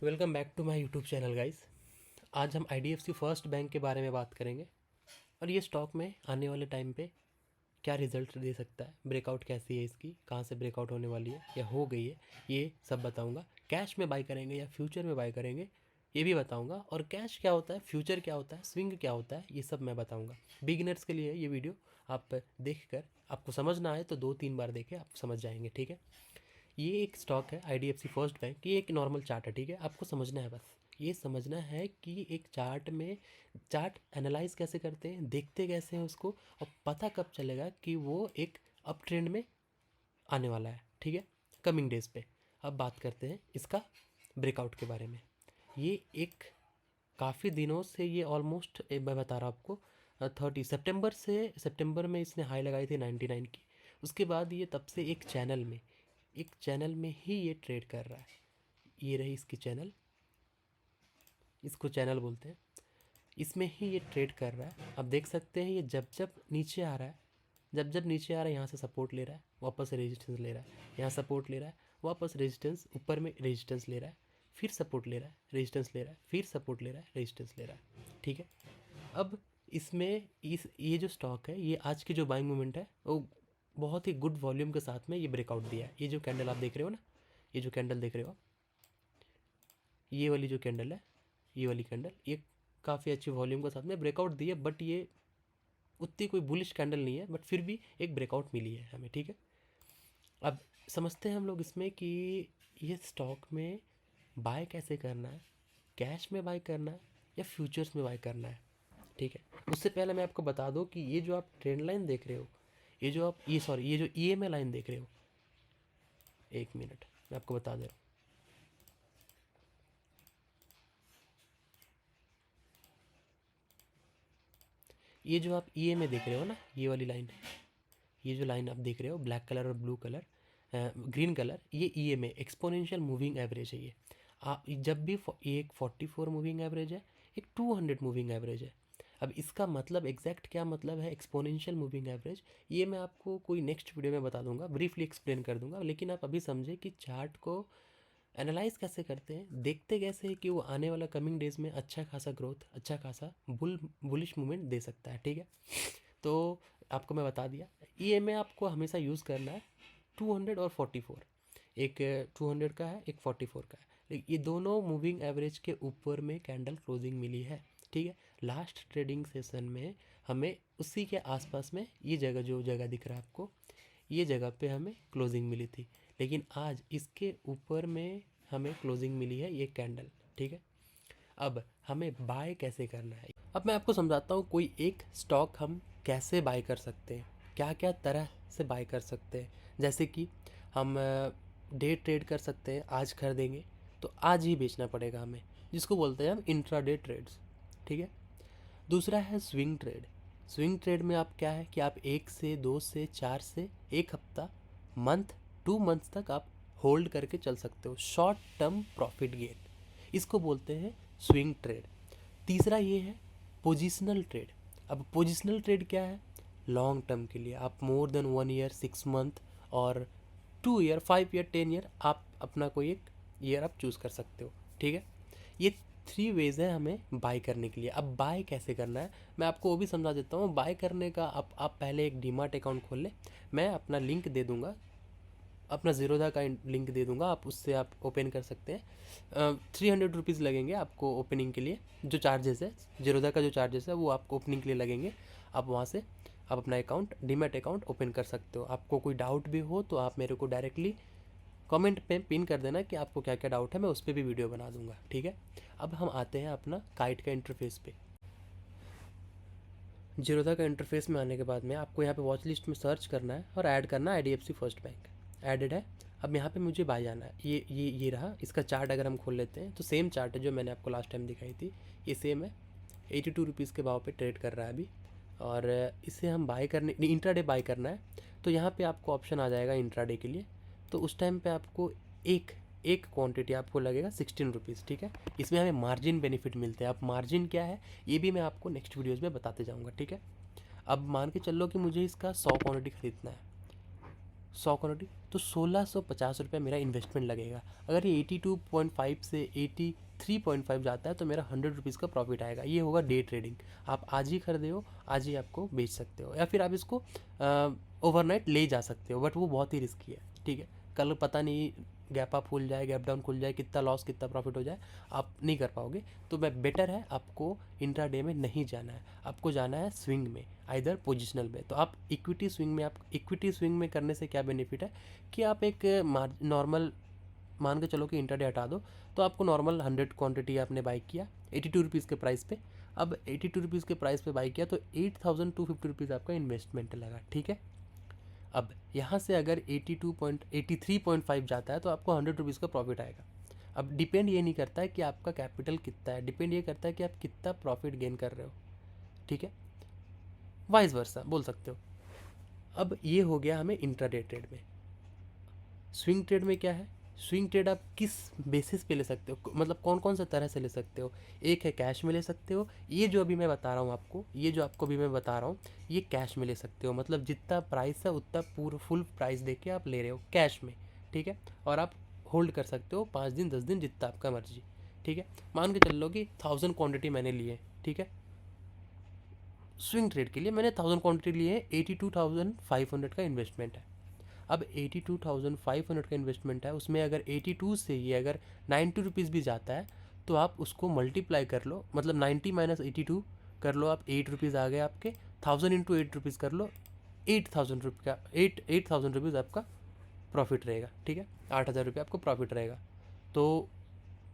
Welcome back to my YouTube channel guys. आज हम IDFC first bank के बारे में बात करेंगे और ये स्टॉक में आने वाले टाइम पे क्या रिजल्ट दे सकता है, ब्रेकआउट कैसी है इसकी, कहाँ से ब्रेकआउट होने वाली है या हो गई है, ये सब बताऊंगा। कैश में बाय करेंगे या फ्यूचर में बाय करेंगे ये भी बताऊंगा, और कैश क्या होता है, फ्यूचर क्या होता है, स्विंग क्या होता है, ये सब मैं बताऊंगा। बिगिनर्स के लिए ये वीडियो आप देख कर आपको समझ ना आए तो 2-3 बार देखें, आप समझ जाएंगे। ठीक है, ये एक स्टॉक है IDFC फर्स्ट बैंक। ये एक नॉर्मल चार्ट है, ठीक है, आपको समझना है। बस ये समझना है कि एक चार्ट में चार्ट एनालाइज कैसे करते हैं, देखते कैसे हैं उसको, और पता कब चलेगा कि वो एक अप ट्रेंड में आने वाला है। ठीक है, कमिंग डेज पे। अब बात करते हैं इसका ब्रेकआउट के बारे में। ये एक काफ़ी दिनों से, ये ऑलमोस्ट मैं बता रहा हूँ आपको 30 सितंबर से, सितंबर में इसने हाई लगाई थी 99 की। उसके बाद ये तब से एक चैनल में ही ये ट्रेड कर रहा है। ये रही इसकी चैनल, इसको चैनल बोलते हैं। इसमें ही ये ट्रेड कर रहा है। अब देख सकते हैं ये जब जब नीचे आ रहा है, जब जब नीचे आ रहा है यहाँ से सपोर्ट ले रहा है, वापस रेजिस्टेंस ले रहा है, यहाँ सपोर्ट ले रहा है, वापस रेजिस्टेंस, ऊपर में रेजिस्टेंस ले रहा है, फिर सपोर्ट ले रहा है, रेजिस्टेंस ले रहा है, फिर सपोर्ट ले रहा है, रेजिस्टेंस ले रहा है। ठीक है, अब इसमें इस ये जो स्टॉक है, ये आज की जो बाइंग मूवमेंट है वो बहुत ही गुड वॉल्यूम के साथ में ये ब्रेकआउट दिया है। ये जो कैंडल आप देख रहे हो ना, ये जो कैंडल देख रहे हो, ये वाली जो कैंडल है, ये वाली कैंडल, ये काफ़ी अच्छी वॉल्यूम के साथ में ब्रेकआउट दी है। बट ये उतनी कोई बुलिश कैंडल नहीं है, बट फिर भी एक ब्रेकआउट मिली है हमें। ठीक है, अब समझते हैं हम लोग इसमें कि ये स्टॉक में बाय कैसे करना है, कैश में बाय करना है या फ्यूचर्स में बाय करना है। ठीक है, उससे पहले मैं आपको बता दूं कि ये जो आप ट्रेंड लाइन देख रहे हो, ये जो आप ये जो EMA लाइन देख रहे हो, एक मिनट मैं आपको बता दे रहा हूँ। ये जो आप EMA देख रहे हो ना, ये वाली लाइन, ये जो लाइन आप देख रहे हो ब्लैक कलर और ब्लू कलर, ग्रीन कलर, ये EMA एक्सपोनेंशियल मूविंग एवरेज है। ये आप जब भी ये एक 44 मूविंग एवरेज है, एक 200 मूविंग एवरेज है। अब इसका मतलब एग्जैक्ट क्या मतलब है एक्सपोनेंशियल मूविंग एवरेज, ये मैं आपको कोई नेक्स्ट वीडियो में बता दूंगा, ब्रीफली एक्सप्लेन कर दूंगा। लेकिन आप अभी समझे कि चार्ट को एनालाइज कैसे करते हैं, देखते कैसे हैं कि वो आने वाला कमिंग डेज में अच्छा खासा ग्रोथ, अच्छा खासा बुलिश मूवमेंट दे सकता है। ठीक है, तो आपको मैं बता दिया। EMA आपको हमेशा यूज़ करना है 200 और 44। एक 200 का है, एक 44 का है, लेकिन ये दोनों मूविंग एवरेज के ऊपर में कैंडल क्लोजिंग मिली है। ठीक है, लास्ट ट्रेडिंग सेशन में हमें उसी के आसपास में ये जगह, जो जगह दिख रहा है आपको, ये जगह पे हमें क्लोजिंग मिली थी। लेकिन आज इसके ऊपर में हमें क्लोजिंग मिली है ये कैंडल। ठीक है, अब हमें बाय कैसे करना है, अब मैं आपको समझाता हूँ कोई एक स्टॉक हम कैसे बाय कर सकते हैं, क्या क्या तरह से बाय कर सकते हैं। जैसे कि हम डे ट्रेड कर सकते हैं, आज खरीदेंगे तो आज ही बेचना पड़ेगा हमें, जिसको बोलते हैं हम इंट्राडे ट्रेड्स। ठीक है, दूसरा है स्विंग ट्रेड। स्विंग ट्रेड में आप क्या है कि आप 1 से 2 से 4 से 1 हफ्ता, मंथ, 2 मंथ्स तक आप होल्ड करके चल सकते हो, शॉर्ट टर्म प्रॉफिट गेन, इसको बोलते हैं स्विंग ट्रेड। तीसरा ये है पोजिशनल ट्रेड। अब पोजिशनल ट्रेड क्या है, लॉन्ग टर्म के लिए आप मोर देन 1 ईयर, 6 मंथ और 2 ईयर, 5 ईयर, 10 ईयर, आप अपना कोई एक ईयर आप चूज़ कर सकते हो। ठीक है, ये 3 वेज है हमें बाय करने के लिए। अब बाय कैसे करना है मैं आपको वो भी समझा देता हूँ। बाय करने का आप पहले एक डीमार्ट अकाउंट खोल लें, मैं अपना लिंक दे दूँगा, अपना ज़ीरोधा का लिंक दे दूँगा, आप उससे आप ओपन कर सकते हैं। 300 रुपीज़ लगेंगे आपको ओपनिंग के लिए, जो चार्जेस है ज़ीरोधा का, जो चार्जेस है वो आपको ओपनिंग के लिए लगेंगे। आप वहाँ से आप अपना अकाउंट, डीमैट अकाउंट ओपन कर सकते हो। आपको कोई डाउट भी हो तो आप मेरे को डायरेक्टली कमेंट पे पिन कर देना कि आपको क्या क्या डाउट है, मैं उस पर भी वीडियो बना दूंगा। ठीक है, अब हम आते हैं अपना काइट का इंटरफेस पे। जीरोधा का इंटरफेस में आने के बाद में आपको यहाँ पे वॉच लिस्ट में सर्च करना है और ऐड करना है IDFC फर्स्ट बैंक। ऐडेड है। अब यहाँ पे मुझे बाय जाना है, ये रहा इसका चार्ट। अगर हम खोल लेते हैं तो सेम चार्ट है जो मैंने आपको लास्ट टाइम दिखाई थी, ये सेम है। 82 रुपीज़ के भाव पे ट्रेड कर रहा है अभी, और इसे हम बाय करने, इंट्राडे बाय करना है तो यहाँ पे आपको ऑप्शन आ जाएगा इंट्राडे के लिए। तो उस टाइम पे आपको एक एक क्वांटिटी आपको लगेगा 16 रुपीज़। ठीक है, इसमें हमें मार्जिन बेनिफिट मिलते हैं। अब मार्जिन क्या है ये भी मैं आपको नेक्स्ट वीडियोज़ में बताते जाऊँगा। ठीक है, अब मान के चल लो कि मुझे इसका 100 क्वांटिटी खरीदना है, 100 क्वांटिटी तो 1650 रुपये मेरा इन्वेस्टमेंट लगेगा। अगर ये 82.5 से 83.5 जाता है तो मेरा 100 रुपीज़ का प्रॉफिट आएगा। ये होगा डे ट्रेडिंग। आप आज ही खरीदे हो, आज ही आपको बेच सकते हो, या फिर आप इसको ओवरनाइट ले जा सकते हो, बट वो बहुत ही रिस्की है। ठीक है, कल पता नहीं गैप अप खुल जाए, गैप डाउन खुल जाए, कितना लॉस कितना प्रॉफिट हो जाए, आप नहीं कर पाओगे। तो बेटर है आपको इंट्राडे में नहीं जाना है, आपको जाना है स्विंग में, आइदर पोजिशनल में। तो आप इक्विटी स्विंग में, आप इक्विटी स्विंग में करने से क्या बेनिफिट है कि आप एक नॉर्मल, मान के चलो कि इंट्राडे हटा दो, तो आपको नॉर्मल 100 क्वांटिटी आपने बाई किया 82 रुपीज़ के प्राइस पे। अब 82 रुपीज़ के प्राइस पे बाई किया तो 8250 रुपीज़ आपका इन्वेस्टमेंट लगा। ठीक है, अब यहाँ से अगर 83.5 जाता है तो आपको 100 रुपीज़ का प्रॉफिट आएगा। अब डिपेंड ये नहीं करता है कि आपका कैपिटल कितना है, डिपेंड ये करता है कि आप कितना प्रॉफिट गेन कर रहे हो। ठीक है, वाइस वर्सा बोल सकते हो। अब ये हो गया हमें इंट्राडे ट्रेड में। स्विंग ट्रेड में क्या है, स्विंग ट्रेड आप किस बेसिस पे ले सकते हो, मतलब कौन कौन सा तरह से ले सकते हो। एक है कैश में ले सकते हो, ये जो अभी मैं बता रहा हूँ आपको, ये जो आपको अभी मैं बता रहा हूँ ये कैश में ले सकते हो, मतलब जितना प्राइस है उतना पूरा फुल प्राइस दे के आप ले रहे हो कैश में। ठीक है, और आप होल्ड कर सकते हो 5 दिन 10 दिन जितना आपका मर्जी। ठीक है, मान के चल लो कि 1000 क्वान्टिटी मैंने ली है। ठीक है, स्विंग ट्रेड के लिए मैंने 1000 क्वान्टिटी ली है, 82,500 का इन्वेस्टमेंट है। अब 82,500 का इन्वेस्टमेंट है, उसमें अगर 82 से ये अगर 90 रुपीज़ भी जाता है तो आप उसको मल्टीप्लाई कर लो, मतलब 90 माइनस 82 कर लो, आप 8 रुपीज़ आ गए आपके, 1000 इंटू 8 रुपीज़ कर लो, 8000 रुपये का 8000 रुपीज़ आपका प्रॉफिट रहेगा। ठीक है, 8000 रुपये आपको प्रॉफिट रहेगा। तो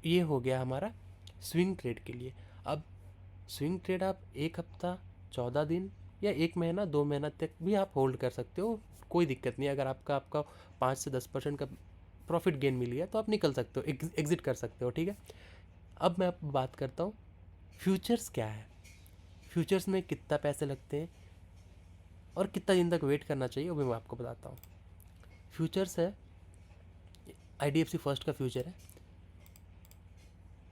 ये हो गया हमारा स्विंग ट्रेड के लिए। अब स्विंग ट्रेड आप एक हफ्ता, 14 दिन या 1 महीना 2 महीना तक भी आप होल्ड कर सकते हो, कोई दिक्कत नहीं। अगर आपका आपका 5 से 10% का प्रॉफिट गेन मिल गया तो आप निकल सकते हो, एग्जिट कर सकते हो। ठीक है, अब मैं आप बात करता हूँ फ्यूचर्स क्या है, फ्यूचर्स में कितना पैसे लगते हैं और कितना दिन तक वेट करना चाहिए वो भी मैं आपको बताता हूँ। फ्यूचर्स है, IDFC फर्स्ट का फ्यूचर है।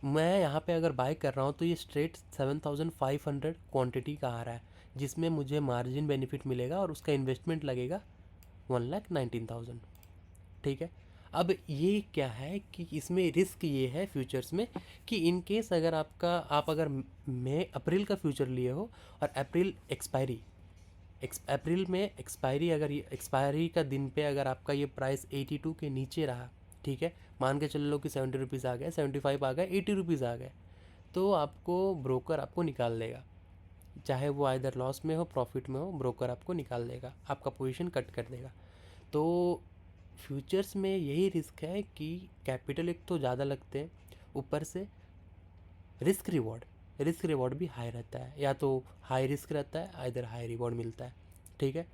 मैं यहाँ पे अगर बाय कर रहा हूँ तो ये स्ट्रेट 7500 क्वांटिटी का आ रहा है, जिसमें मुझे मार्जिन बेनिफिट मिलेगा और उसका इन्वेस्टमेंट लगेगा 1,19,000। ठीक है, अब ये क्या है कि इसमें रिस्क ये है फ्यूचर्स में कि इन केस अगर आप अगर मई अप्रैल का फ्यूचर लिए हो और अप्रैल अप्रैल में एक्सपायरी, अगर ये एक्सपायरी का दिन पे अगर आपका ये प्राइस 82 के नीचे रहा, ठीक है, मान के चल लो कि 70 रुपीज़ आ गए, 75 आ गए, 80 रुपीज़ आ गए, तो आपको ब्रोकर आपको निकाल लेगा, चाहे वो आइदर लॉस में हो प्रॉफिट में हो, ब्रोकर आपको निकाल देगा, आपका पोजीशन कट कर देगा। तो फ्यूचर्स में यही रिस्क है कि कैपिटल एक तो ज़्यादा लगते हैं, ऊपर से रिस्क रिवॉर्ड भी हाई रहता है, या तो हाई रिस्क रहता है इधर हाई रिवॉर्ड मिलता है। ठीक है,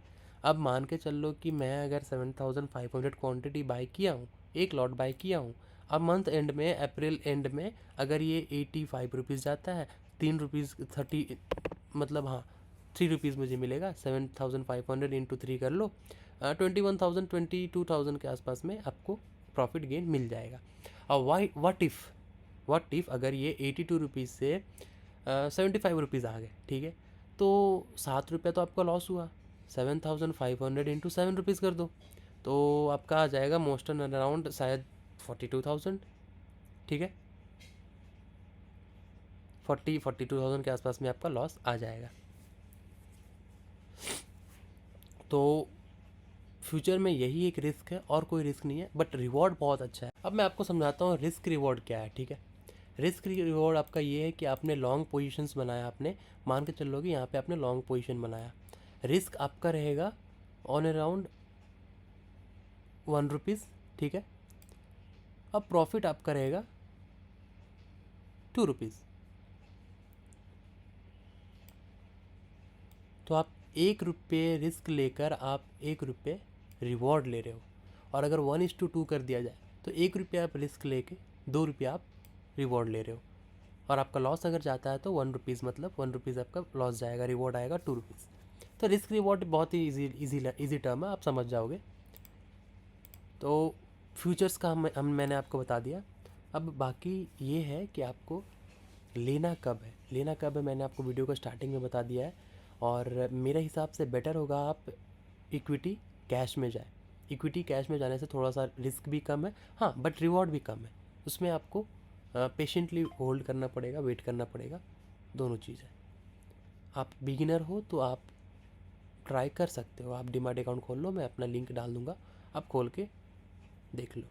अब मान के चल लो कि मैं अगर 7500 क्वांटिटी बाई किया हूँ, एक लॉट बाई किया हूँ, अब मंथ एंड में अप्रैल एंड में अगर ये 85 रुपीज़ जाता है, 3 रुपीज़ 30, मतलब हाँ 3 रुपीज़ मुझे मिलेगा, 7500 इंटू 3 कर लो, 21,000 22,000 के आसपास में आपको प्रॉफिट गेन मिल जाएगा। और व्हाट इफ़ अगर ये 82 रुपीज़ से 75 रुपीज़ आ गए, ठीक है, तो 7 रुपये तो आपका लॉस हुआ, 7500 इंटू 7 रुपीज़ कर दो तो आपका आ जाएगा मोस्ट एंड अराउंड शायद 42,000। ठीक है, 42,000 के आसपास में आपका लॉस आ जाएगा। तो फ्यूचर में यही एक रिस्क है और कोई रिस्क नहीं है, बट रिवॉर्ड बहुत अच्छा है। अब मैं आपको समझाता हूँ रिस्क रिवॉर्ड क्या है। ठीक है, रिस्क रिवॉर्ड आपका ये है कि आपने लॉन्ग पोजीशंस बनाया, आपने मान के चल लो कि यहाँ पे आपने लॉन्ग पोजीशन बनाया, रिस्क आपका रहेगा ऑन अराउंड 1 रुपीज़। ठीक है, अब प्रॉफिट आपका रहेगा 2 रुपीज़। तो आप 1 रुपये रिस्क लेकर आप 1 रुपये रिवॉर्ड ले रहे हो, और अगर 1:2 कर दिया जाए तो 1 रुपये आप रिस्क लेके 2 रुपये आप रिवॉर्ड ले रहे हो, और आपका लॉस अगर जाता है तो 1 रुपीज़, मतलब 1 रुपीज़ आपका लॉस जाएगा, रिवॉर्ड आएगा 2 रुपीज़। तो रिस्क रिवॉर्ड बहुत ही इजी टर्म है, आप समझ जाओगे। तो फ्यूचर्स का मैंने आपको बता दिया। अब बाकी ये है कि आपको लेना कब है, मैंने आपको वीडियो को स्टार्टिंग में बता दिया है, और मेरे हिसाब से बेटर होगा आप इक्विटी कैश में जाए। इक्विटी कैश में जाने से थोड़ा सा रिस्क भी कम है, हाँ, बट रिवॉर्ड भी कम है। उसमें आपको पेशेंटली होल्ड करना पड़ेगा, वेट करना पड़ेगा, दोनों चीज़ है। आप बिगिनर हो तो आप ट्राई कर सकते हो, आप डीमैट अकाउंट खोल लो, मैं अपना लिंक डाल दूँगा, आप खोल के देख लो।